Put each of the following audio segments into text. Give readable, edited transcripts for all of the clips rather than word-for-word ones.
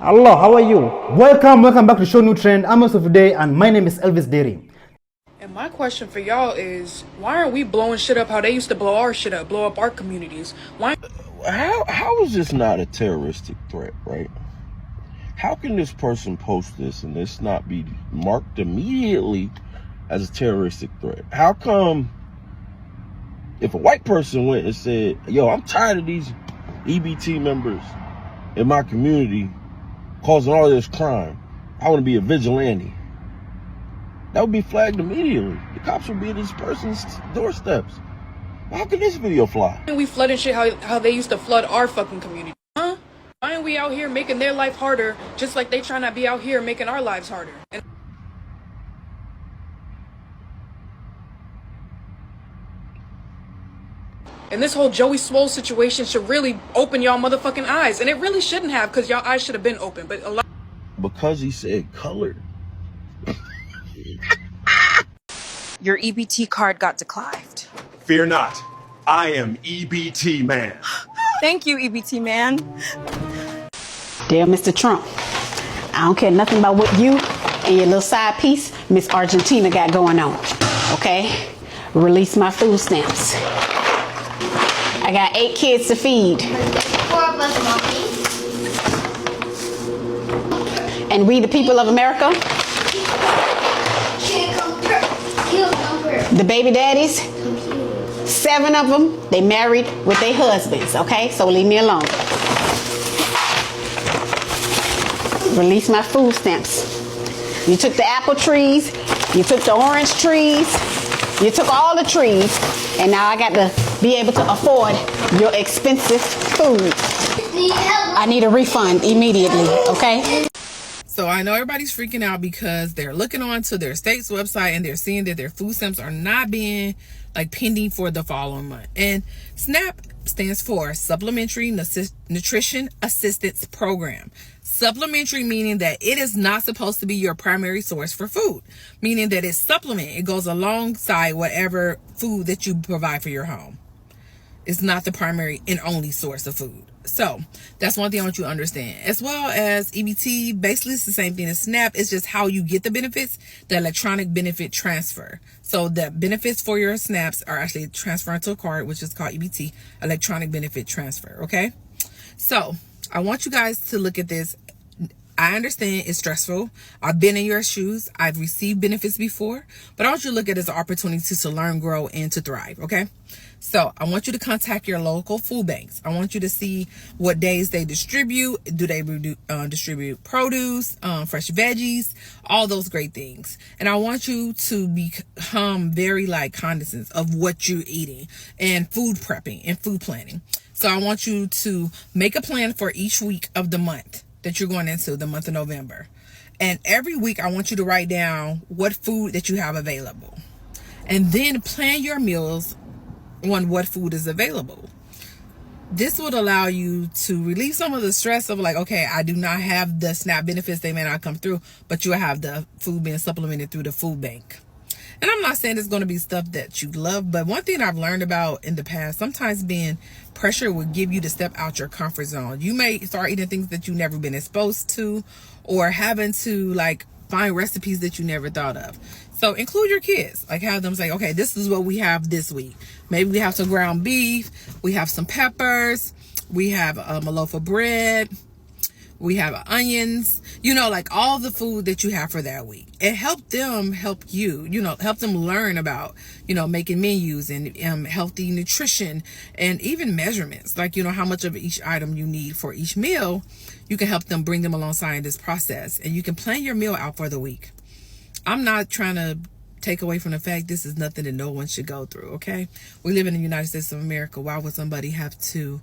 Hello, how are you? Welcome back to ShowNewTrend. I'm host of today, and my name is Elvis Dairy. And my question for y'all is, why aren't we blowing shit up how they used to blow our shit up, blow up our communities? Why? How is this not a terroristic threat, right? How can this person post this and this not be marked immediately as a terroristic threat? How come if a white person went and said, yo, I'm tired of these EBT members in my community causing all this crime, I want to be a vigilante, that would be flagged immediately. The cops would be at this person's doorsteps. How can this video fly? Why aren't we flooding shit how they used to flood our fucking community? Huh? Why aren't we out here making their life harder just like they trying to be out here making our lives harder? And this whole Joey Swole situation should really open y'all motherfucking eyes. And it really shouldn't have, because y'all eyes should have been open. But a lot. Because he said colored. Your EBT card got declined. Fear not. I am EBT man. Thank you, EBT man. Dear Mr. Trump, I don't care nothing about what you and your little side piece, Miss Argentina, got going on. Okay? Release my food stamps. I got 8 kids to feed. 4 of us, Mommy. And we, the people of America, the baby daddies, 7 of them, they married with their husbands, okay? So leave me alone. Release my food stamps. You took the apple trees, you took the orange trees, you took all the trees, and now I got to be able to afford your expensive food. I need a refund immediately, okay? So I know everybody's freaking out because they're looking onto their state's website and they're seeing that their food stamps are not being pending for the following month. And SNAP stands for Supplementary Nutrition Assistance Program. Supplementary meaning that it is not supposed to be your primary source for food, meaning that it's supplement. It goes alongside whatever food that you provide for your home. It's not the primary and only source of food. So that's one thing I want you to understand. As well as EBT, basically it's the same thing as SNAP. It's just how you get the benefits, the electronic benefit transfer. So the benefits for your SNAPs are actually transferred to a card, which is called EBT, electronic benefit transfer. Okay. So I want you guys to look at this. I understand it's stressful. I've been in your shoes. I've received benefits before, but I want you to look at it as an opportunity to learn, grow, and to thrive. Okay. So I want you to contact your local food banks. I want you to see what days they distribute. Do they distribute produce, fresh veggies, all those great things. And I want you to become very cognizant of what you're eating and food prepping and food planning. So I want you to make a plan for each week of the month that you're going into, the month of November. And every week I want you to write down what food that you have available. And then plan your meals on what food is available. This would allow you to relieve some of the stress of okay, I do not have the SNAP benefits, they may not come through, but you have the food being supplemented through the food bank. And I'm not saying it's going to be stuff that you love, but one thing I've learned about in the past, sometimes being pressure will give you to step out your comfort zone. You may start eating things that you've never been exposed to, or having to find recipes that you never thought of. So include your kids, have them say, okay, this is what we have this week. Maybe we have some ground beef, we have some peppers, we have a loaf of bread, we have onions, all the food that you have for that week. And help them help you, help them learn about, making menus and healthy nutrition and even measurements, how much of each item you need for each meal. You can help them, bring them alongside in this process, and you can plan your meal out for the week. I'm not trying to take away from the fact this is nothing that no one should go through, okay? We live in the United States of America. Why would somebody have to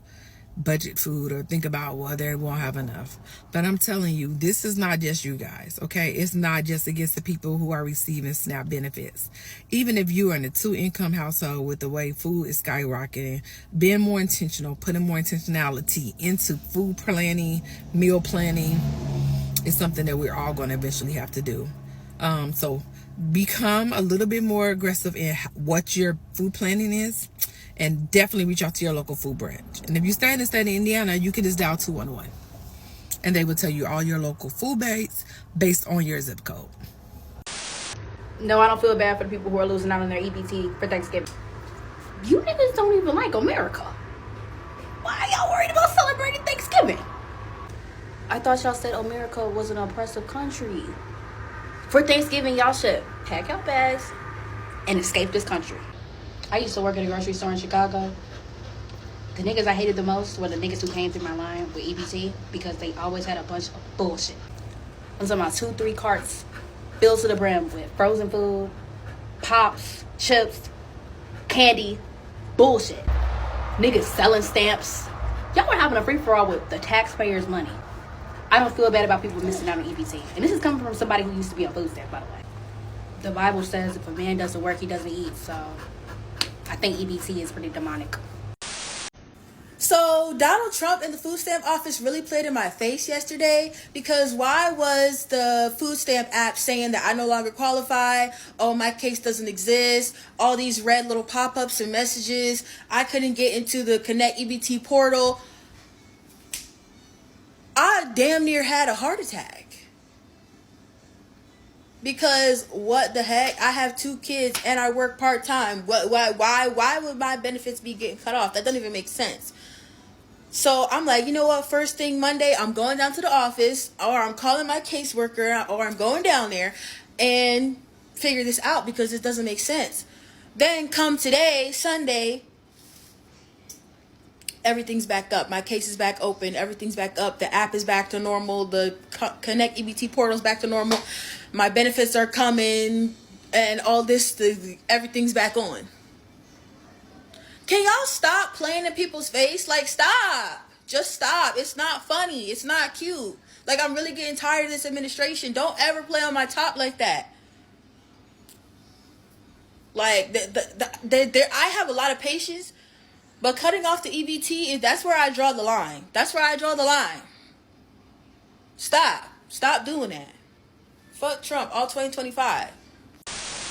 budget food or think about, well, they won't have enough? But I'm telling you, this is not just you guys, okay? It's not just against the people who are receiving SNAP benefits. Even if you are in a 2-income household, with the way food is skyrocketing, being more intentional, putting more intentionality into food planning, meal planning is something that we're all going to eventually have to do. So become a little bit more aggressive in what your food planning is, and definitely reach out to your local food branch. And if you stay in the state of Indiana, you can just dial 211. and they will tell you all your local food banks based on your zip code. No, I don't feel bad for the people who are losing out on their EBT for Thanksgiving. You niggas don't even like America. Why are y'all worried about celebrating Thanksgiving? I thought y'all said America was an oppressive country. For Thanksgiving, y'all should pack your bags and escape this country. I used to work at a grocery store in Chicago. The niggas I hated the most were the niggas who came through my line with EBT because they always had a bunch of bullshit. I'm talking about 2-3 carts filled to the brim with frozen food, pops, chips, candy, bullshit. Niggas selling stamps. Y'all were having a free-for-all with the taxpayers' money. I don't feel bad about people missing out on EBT. And this is coming from somebody who used to be on food stamps, by the way. The Bible says if a man doesn't work, he doesn't eat. So I think EBT is pretty demonic. So Donald Trump and the food stamp office really played in my face yesterday, because why was the food stamp app saying that I no longer qualify? Oh, my case doesn't exist. All these red little pop-ups and messages. I couldn't get into the Connect EBT portal. I damn near had a heart attack. Because what the heck? I have 2 kids and I work part-time. Why would my benefits be getting cut off? That doesn't even make sense. So I'm like, you know what? First thing Monday, I'm going down to the office, or I'm calling my caseworker, or I'm going down there and figure this out, because it doesn't make sense. Then come today, Sunday, everything's back up. My case is back open. Everything's back up. The app is back to normal. The Connect EBT portal is back to normal. My benefits are coming, and all this, everything's back on. Can y'all stop playing in people's face? Like, stop. Just stop. It's not funny. It's not cute. Like, I'm really getting tired of this administration. Don't ever play on my top like that. Like, I have a lot of patience, but cutting off the EBT, that's where I draw the line. That's where I draw the line. Stop. Stop doing that. Fuck Trump, all 2025.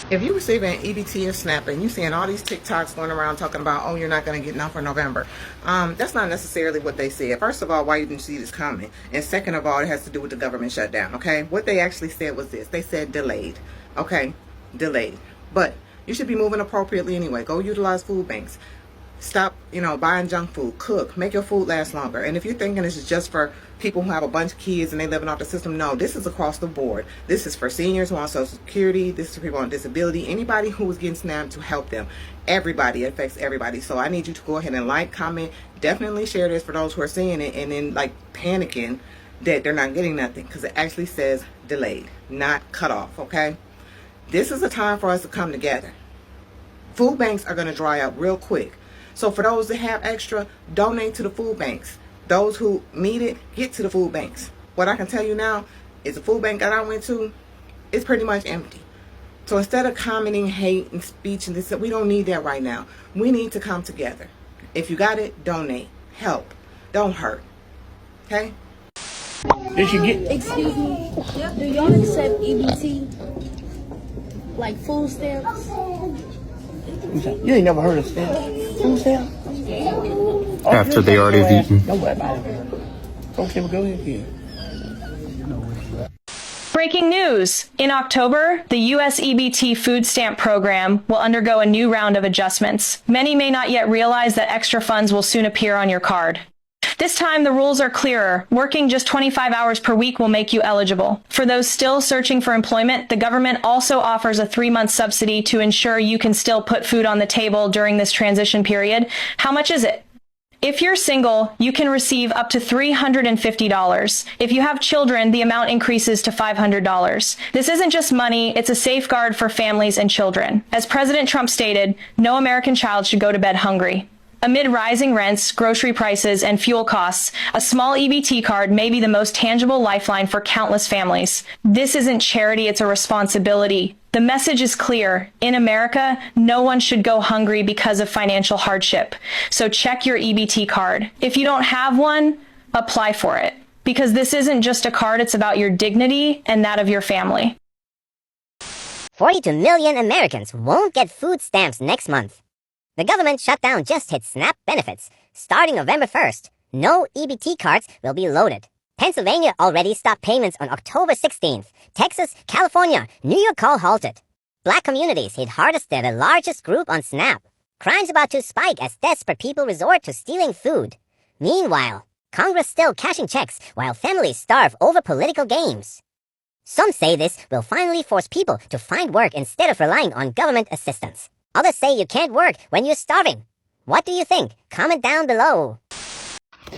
If you're receiving EBT or SNAP and you're seeing all these TikToks going around talking about, oh, you're not going to get none for November, that's not necessarily what they said. First of all, why you didn't see this coming? And second of all, it has to do with the government shutdown, okay? What they actually said was this. They said delayed, okay? Delayed. But you should be moving appropriately anyway. Go utilize food banks. Stop, buying junk food. Cook. Make your food last longer. And if you're thinking this is just for people who have a bunch of kids and they living off the system, no, this is across the board. This is for seniors who are on Social Security. This is for people on disability. Anybody who is getting SNAP, to help them. Everybody. It affects everybody. So I need you to go ahead and like, comment, definitely share this for those who are seeing it and then panicking that they're not getting nothing, because it actually says delayed, not cut off, okay? This is a time for us to come together. Food banks are going to dry up real quick. So for those that have extra, donate to the food banks. Those who need it, get to the food banks. What I can tell you now is the food bank that I went to is pretty much empty. So instead of commenting hate and speech and this, we don't need that right now. We need to come together. If you got it, donate. Help. Don't hurt. Okay? Did you get... Excuse me. Do y'all accept EBT? Like food stamps? You ain't never heard of stamps? Food stamps? After they already have eaten. Don't worry about it. Okay, well, go ahead here. Breaking news! In October, the U.S. EBT food stamp program will undergo a new round of adjustments. Many may not yet realize that extra funds will soon appear on your card. This time, the rules are clearer. Working just 25 hours per week will make you eligible. For those still searching for employment, the government also offers a 3-month subsidy to ensure you can still put food on the table during this transition period. How much is it? If you're single, you can receive up to $350. If you have children, the amount increases to $500. This isn't just money, it's a safeguard for families and children. As President Trump stated, no American child should go to bed hungry. Amid rising rents, grocery prices, and fuel costs, a small EBT card may be the most tangible lifeline for countless families. This isn't charity, it's a responsibility. The message is clear. In America, no one should go hungry because of financial hardship. So check your EBT card. If you don't have one, apply for it. Because this isn't just a card, it's about your dignity and that of your family. 42 million Americans won't get food stamps next month. The government shutdown just hit SNAP benefits. Starting November 1st, no EBT cards will be loaded. Pennsylvania already stopped payments on October 16th. Texas, California, New York all halted. Black communities hit hardest. They're the largest group on Snap. Crime's about to spike as desperate people resort to stealing food. Meanwhile, Congress still cashing checks while families starve over political games. Some say this will finally force people to find work instead of relying on government assistance. Others say you can't work when you're starving. What do you think? Comment down below.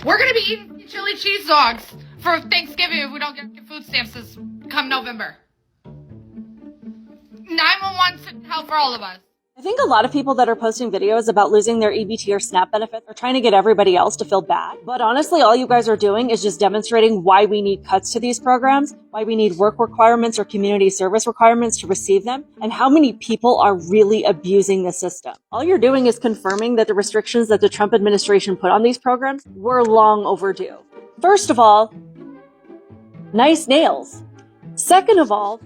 We're gonna be eating chili cheese dogs for Thanksgiving if we don't get food stamps this come November. 911 sent help for all of us. I think a lot of people that are posting videos about losing their EBT or SNAP benefits are trying to get everybody else to feel bad. But honestly, all you guys are doing is just demonstrating why we need cuts to these programs, why we need work requirements or community service requirements to receive them, and how many people are really abusing the system. All you're doing is confirming that the restrictions that the Trump administration put on these programs were long overdue. First of all, nice nails. Second of all,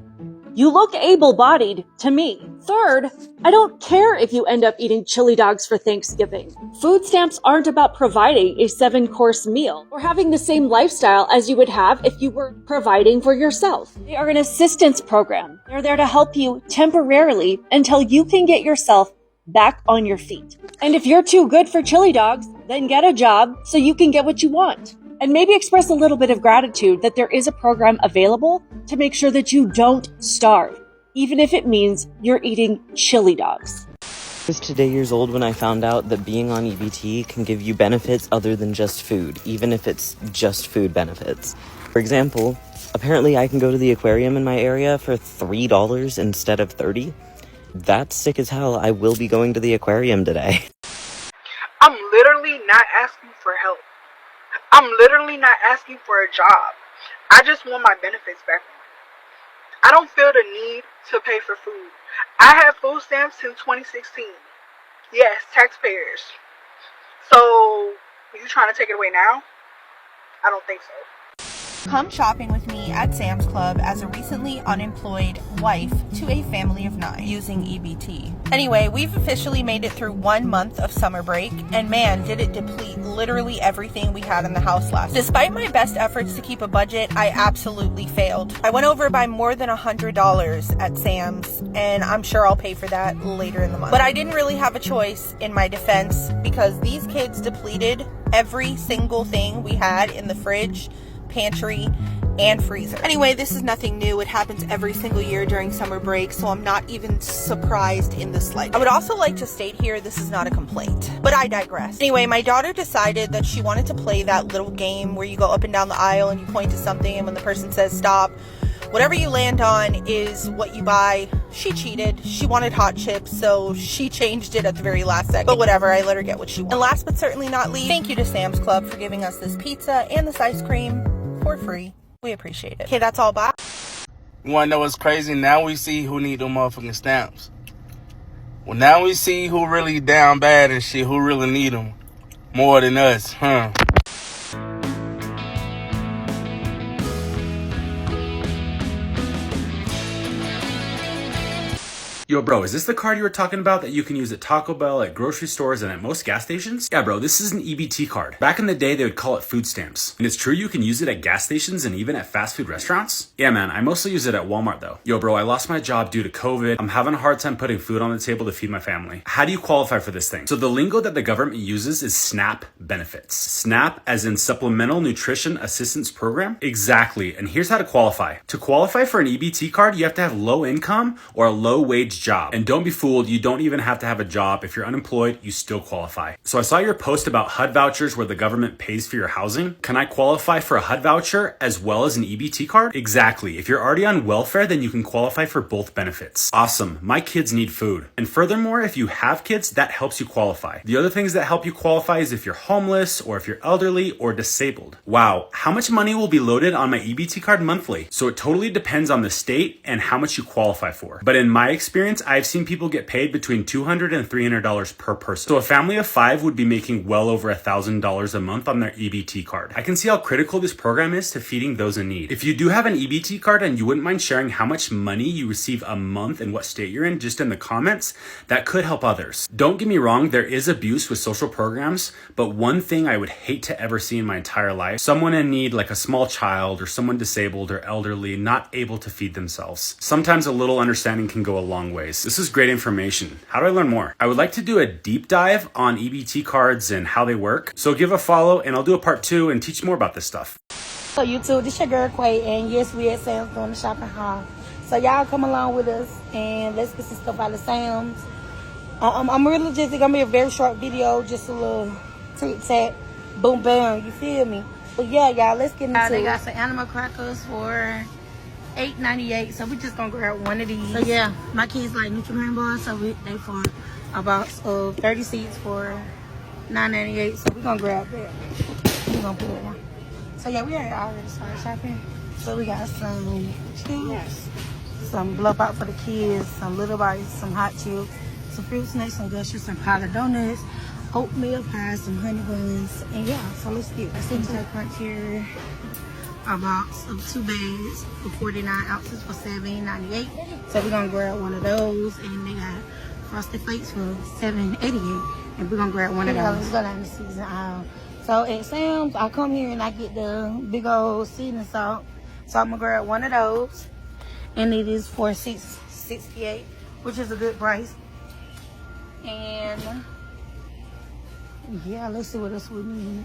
you look able-bodied to me. Third, I don't care if you end up eating chili dogs for Thanksgiving. Food stamps aren't about providing a 7-course meal or having the same lifestyle as you would have if you were providing for yourself. They are an assistance program. They're there to help you temporarily until you can get yourself back on your feet. And if you're too good for chili dogs, then get a job so you can get what you want. And maybe express a little bit of gratitude that there is a program available to make sure that you don't starve, even if it means you're eating chili dogs. I was today years old when I found out that being on EBT can give you benefits other than just food, even if it's just food benefits. For example, apparently I can go to the aquarium in my area for $3 instead of $30. That's sick as hell. I will be going to the aquarium today. I'm literally not asking for help. I'm literally not asking for a job. I just want my benefits back. I don't feel the need to pay for food. I have food stamps since 2016. Yes, taxpayers. So, are you trying to take it away now? I don't think so. Come shopping with me at Sam's Club as a recently unemployed wife to a family of 9 using EBT. Anyway, we've officially made it through 1 month of summer break, and man, did it deplete literally everything we had in the house last. Despite my best efforts to keep a budget, I absolutely failed. I went over by more than $100 at Sam's, and I'm sure I'll pay for that later in the month. But I didn't really have a choice in my defense because these kids depleted every single thing we had in the fridge, pantry, and freezer. Anyway, this is nothing new. It happens every single year during summer break, so I'm not even surprised in the slightest. I would also like to state here, this is not a complaint, but I digress. Anyway, my daughter decided that she wanted to play that little game where you go up and down the aisle and you point to something, and when the person says stop, whatever you land on is what you buy. She cheated. She wanted hot chips, so she changed it at the very last second. But whatever, I let her get what she wanted. And last but certainly not least, thank you to Sam's Club for giving us this pizza and this ice cream for free. We appreciate it. Okay, that's all. Bye. You wanna know what's crazy? Now we see who need them motherfucking stamps. Well, now we see who really down bad and shit, who really need them more than us, huh? Yo, bro, is this the card you were talking about that you can use at Taco Bell, at grocery stores, and at most gas stations? Yeah, bro, this is an EBT card. Back in the day, they would call it food stamps. And it's true you can use it at gas stations and even at fast food restaurants? Yeah, man, I mostly use it at Walmart, though. Yo, bro, I lost my job due to COVID. I'm having a hard time putting food on the table to feed my family. How do you qualify for this thing? So the lingo that the government uses is SNAP benefits. SNAP as in Supplemental Nutrition Assistance Program? Exactly, and here's how to qualify. To qualify for an EBT card, you have to have low income or a low wage job. And don't be fooled, you don't even have to have a job. If you're unemployed, you still qualify. So I saw your post about HUD vouchers where the government pays for your housing. Can I qualify for a HUD voucher as well as an EBT card? Exactly. If you're already on welfare, then you can qualify for both benefits. Awesome. My kids need food. And furthermore, if you have kids, that helps you qualify. The other things that help you qualify is if you're homeless or if you're elderly or disabled. Wow, how much money will be loaded on my EBT card monthly? So it totally depends on the state and how much you qualify for. But in my experience, points, I've seen people get paid between $200 and $300 per person. So a family of 5 would be making well over $1,000 a month on their EBT card. I can see how critical this program is to feeding those in need. If you do have an EBT card and you wouldn't mind sharing how much money you receive a month and what state you're in, just in the comments, that could help others. Don't get me wrong, there is abuse with social programs, but one thing I would hate to ever see in my entire life, someone in need like a small child or someone disabled or elderly not able to feed themselves. Sometimes a little understanding can go a long ways. This is great information. How do I learn more? I would like to do a deep dive on EBT cards and how they work. So give a follow and I'll do a part 2 and teach more about this stuff. So YouTube, this your girl Quay, and yes, we at Sam's doing the shopping haul. So y'all come along with us and let's get some stuff out of Sam's. I'm really just gonna be a very short video, just a little tic-tac, boom bam, you feel me? But yeah, y'all, let's get into it. They got some animal crackers for $8.98, so we just gonna grab one of these. So yeah, my kids like NutriMan bars, so they for a box of 30 seeds for $9.98. So we gonna grab that. We gonna put it down. So yeah, we already started shopping. So we got some chips, some blow pop for the kids, some little bites, some hot chips, some fruit snacks, some gushers, some powdered donuts, oatmeal pies, some honey buns, and yeah, so let's get it. So take crunch here, a box of 2 bags for 49 ounces for $7.98. So we're gonna grab one of those, and they got frosted flakes for $7.88, and we're gonna grab one of those. Let's go down the season aisle. So at Sam's, I come here and I get the big old seasoning salt. So I'm gonna grab one of those, and it is for $6.68, which is a good price. And yeah, let's see what else we need.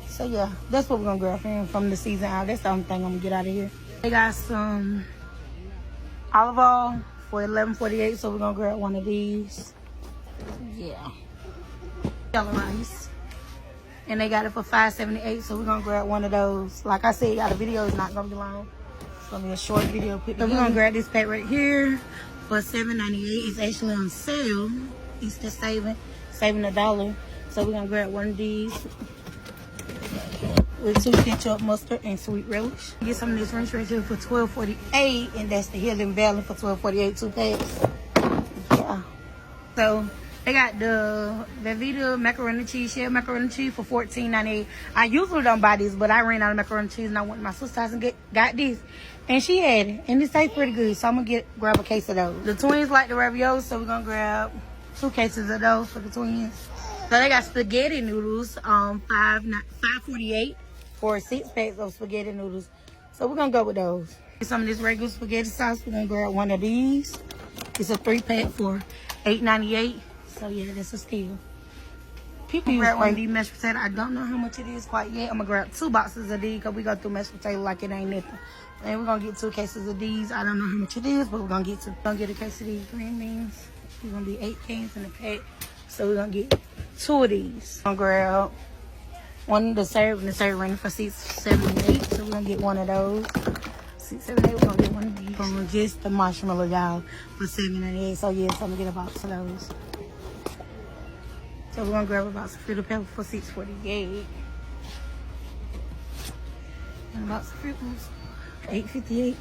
So yeah, that's what we're gonna grab from the season aisle. That's the only thing I'm gonna get out of here. They got some olive oil for $11.48, so we're gonna grab one of these. Yeah, yellow rice, and they got it for $5.78, so we're gonna grab one of those. Like I said, y'all, the video is not gonna be long. It's gonna be a short video. So we're gonna grab this pack right here for $7.98. It's actually on sale. It's just saving $1. So we're gonna grab one of these with 2 ketchup, mustard, and sweet relish. Get some of this ranch right here for $12.48, and that's the Hidden Valley for $12.48, 2 packs. Yeah. So they got the Velveeta macaroni cheese, shell macaroni cheese for $14.98. I usually don't buy this, but I ran out of macaroni cheese, and I went to my sister's house and got this. And she had it, and it tastes pretty good, so I'm gonna grab a case of those. The twins like the raviolis, so we're gonna grab 2 cases of those for the twins. So they got spaghetti noodles, $5.48 for 6 packs of spaghetti noodles. So we're gonna go with those. Some of this regular spaghetti sauce, we're gonna grab one of these. It's a 3-pack for $8.98. So yeah, that's a steal. People grab one of these mashed potatoes. I don't know how much it is quite yet. I'm gonna grab 2 boxes of these because we go through mashed potato like it ain't nothing. And we're gonna get 2 cases of these. I don't know how much it is, but we're gonna get 2. We're gonna get a case of these green beans. We're gonna be 8 cans in a pack. So we're gonna get 2 of these. I'm gonna grab one to serve, and the serve ring for $6.78. So we're gonna get one of those. $6.78. We're gonna get one of these. We're gonna just the marshmallow, y'all, for $7.98. So yes, I'm gonna get a box of those. So we're gonna grab a box of Fruit Pebble for $6.48. And a box of Fruit Loops, $8.58.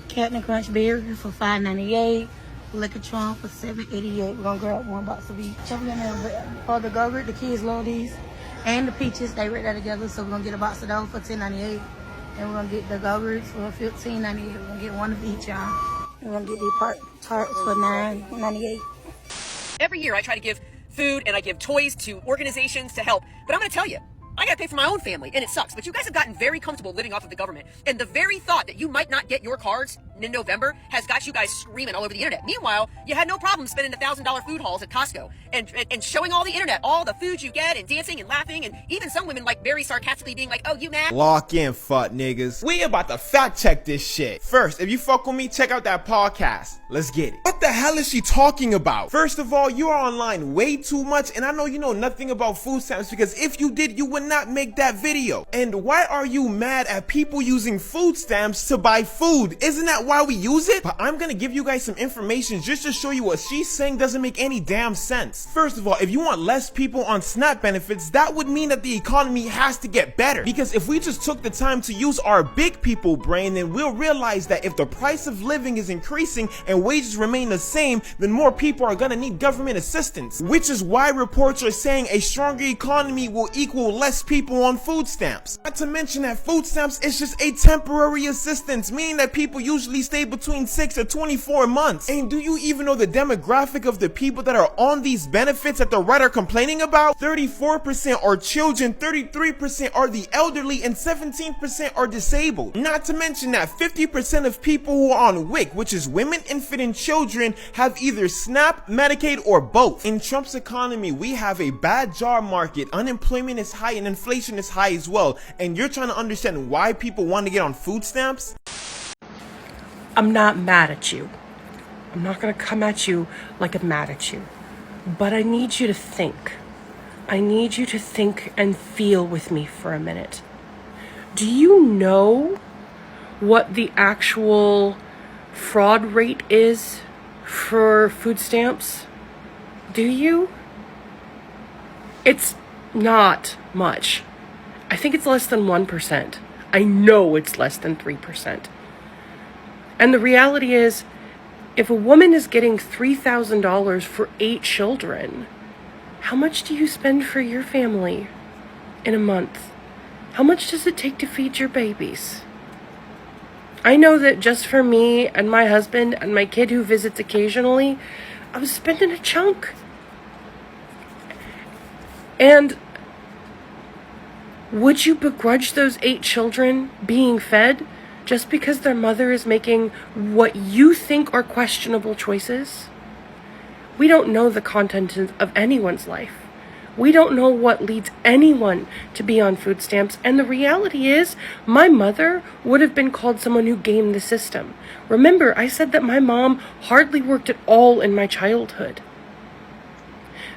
Captain Crunch Berry for $5.98. Liquor Trump for $7.88. We're gonna grab 1 box of each. So we're gonna for the Go-Gurt, the kids love these. And the peaches, they right there together. So we're gonna get a box of those for $10.98. And we're gonna get the Go-Gurts for $15.98. We're gonna get 1 of each, y'all. We're gonna get these tarts for $9.98. Every year I try to give food and I give toys to organizations to help. But I'm gonna tell you, I gotta pay for my own family, and it sucks. But you guys have gotten very comfortable living off of the government. And the very thought that you might not get your cards in November has got you guys screaming all over the internet. Meanwhile, you had no problem spending $1,000 food hauls at Costco and showing all the internet all the food you get and dancing and laughing, and even some women like very sarcastically being like, "Oh, you mad?" Lock in, fuck niggas. We about to fact check this shit. First, if you fuck with me, check out that podcast. Let's get it. What the hell is she talking about? First of all, you are online way too much, and I know you know nothing about food stamps, because if you did, you would anyone not make that video? And why are you mad at people using food stamps to buy food? Isn't that why we use it? But I'm gonna give you guys some information just to show you what she's saying doesn't make any damn sense. First of all, if you want less people on SNAP benefits, that would mean that the economy has to get better. Because if we just took the time to use our big people brain, then we'll realize that if the price of living is increasing and wages remain the same, then more people are gonna need government assistance. Which is why reports are saying a stronger economy will equal less people on food stamps. Not to mention that food stamps is just a temporary assistance, meaning that people usually stay between 6 to 24 months. And do you even know the demographic of the people that are on these benefits that the right are complaining about? 34% are children, 33% are the elderly, and 17% are disabled. Not to mention that 50% of people who are on WIC, which is women, infant, and children, have either SNAP, Medicaid, or both. In Trump's economy, we have a bad job market, unemployment is high, and inflation is high as well. And you're trying to understand why people want to get on food stamps? I'm not mad at you. I'm not gonna come at you like I'm mad at you. But I need you to think. I need you to think and feel with me for a minute. Do you know what the actual fraud rate is for food stamps? Do you? It's not much. I think it's less than 1%. I know it's less than 3%. And the reality is, if a woman is getting $3,000 for 8 children, how much do you spend for your family in a month? How much does it take to feed your babies? I know that just for me and my husband and my kid who visits occasionally, I was spending a chunk. And would you begrudge those 8 children being fed just because their mother is making what you think are questionable choices? We don't know the content of anyone's life. We don't know what leads anyone to be on food stamps. And the reality is, my mother would have been called someone who gamed the system. Remember, I said that my mom hardly worked at all in my childhood.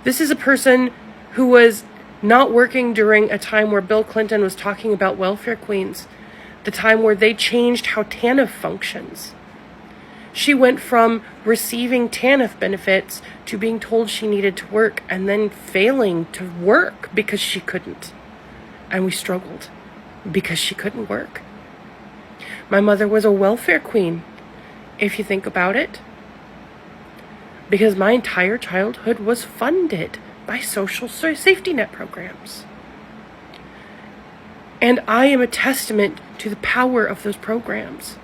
This is a person who was not working during a time where Bill Clinton was talking about welfare queens, the time where they changed how TANF functions. She went from receiving TANF benefits to being told she needed to work and then failing to work because she couldn't. And we struggled because she couldn't work. My mother was a welfare queen, if you think about it, because my entire childhood was funded by social safety net programs. And I am a testament to the power of those programs.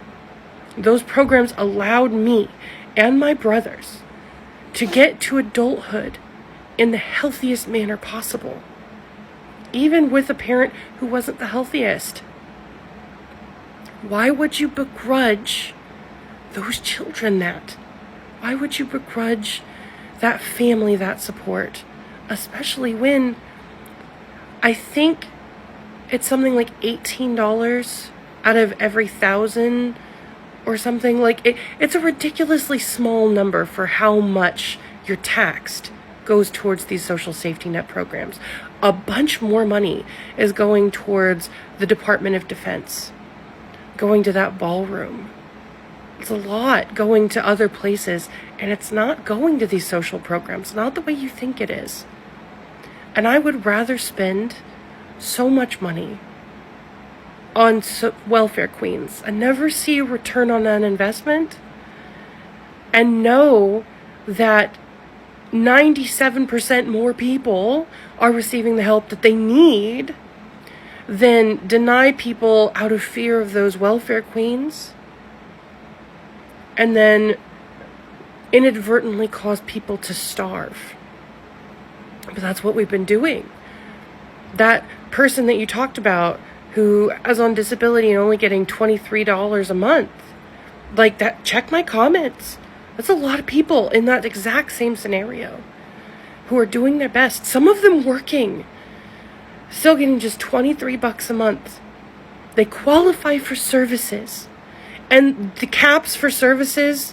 Those programs allowed me and my brothers to get to adulthood in the healthiest manner possible, even with a parent who wasn't the healthiest. Why would you begrudge those children that? Why would you begrudge that family that support? Especially when I think it's something like $18 out of every 1,000 or something. Like it's a ridiculously small number for how much you're taxed goes towards these social safety net programs. A bunch more money is going towards the Department of Defense, going to that ballroom. It's a lot going to other places, and it's not going to these social programs, not the way you think it is. And I would rather spend so much money on welfare queens and never see a return on that investment, and know that 97% more people are receiving the help that they need, than deny people out of fear of those welfare queens and then inadvertently cause people to starve. But that's what we've been doing. That person that you talked about who is on disability and only getting $23 a month, like that, check my comments. That's a lot of people in that exact same scenario who are doing their best. Some of them working, still getting just $23 a month. They qualify for services. And the caps for services,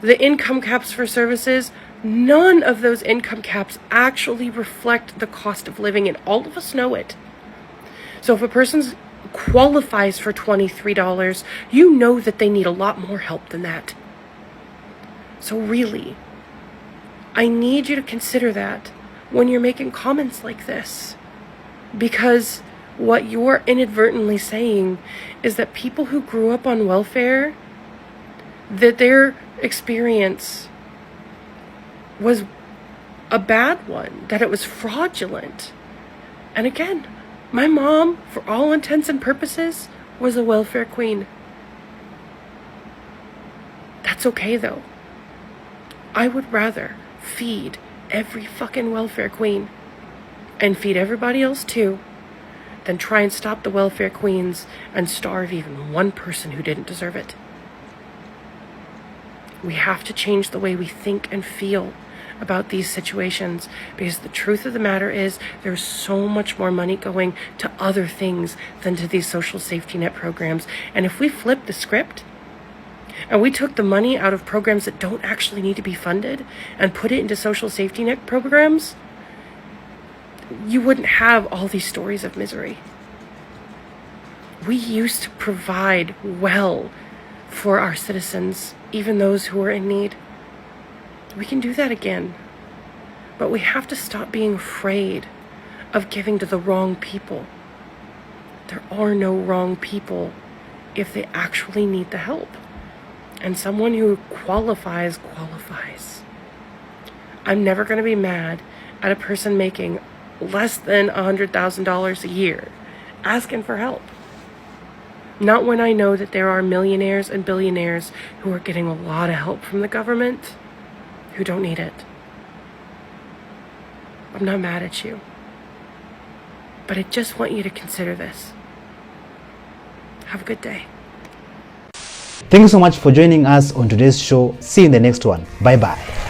the income caps for services, none of those income caps actually reflect the cost of living, and all of us know it. So if a person qualifies for $23, you know that they need a lot more help than that. So really, I need you to consider that when you're making comments like this. Because what you're inadvertently saying is that people who grew up on welfare, that their experience was a bad one, that it was fraudulent. And again, my mom, for all intents and purposes, was a welfare queen. That's okay though. I would rather feed every fucking welfare queen and feed everybody else too than try and stop the welfare queens and starve even one person who didn't deserve it. We have to change the way we think and feel about these situations, because the truth of the matter is there's so much more money going to other things than to these social safety net programs. And if we flip the script and we took the money out of programs that don't actually need to be funded and put it into social safety net programs, you wouldn't have all these stories of misery. We used to provide well for our citizens, even those who are in need. We can do that again. But we have to stop being afraid of giving to the wrong people. There are no wrong people if they actually need the help. And someone who qualifies. I'm never going to be mad at a person making less than $100,000 a year asking for help. Not when I know that there are millionaires and billionaires who are getting a lot of help from the government who don't need it. I'm not mad at you. But I just want you to consider this. Have a good day. Thank you so much for joining us on today's show. See you in the next one. Bye bye.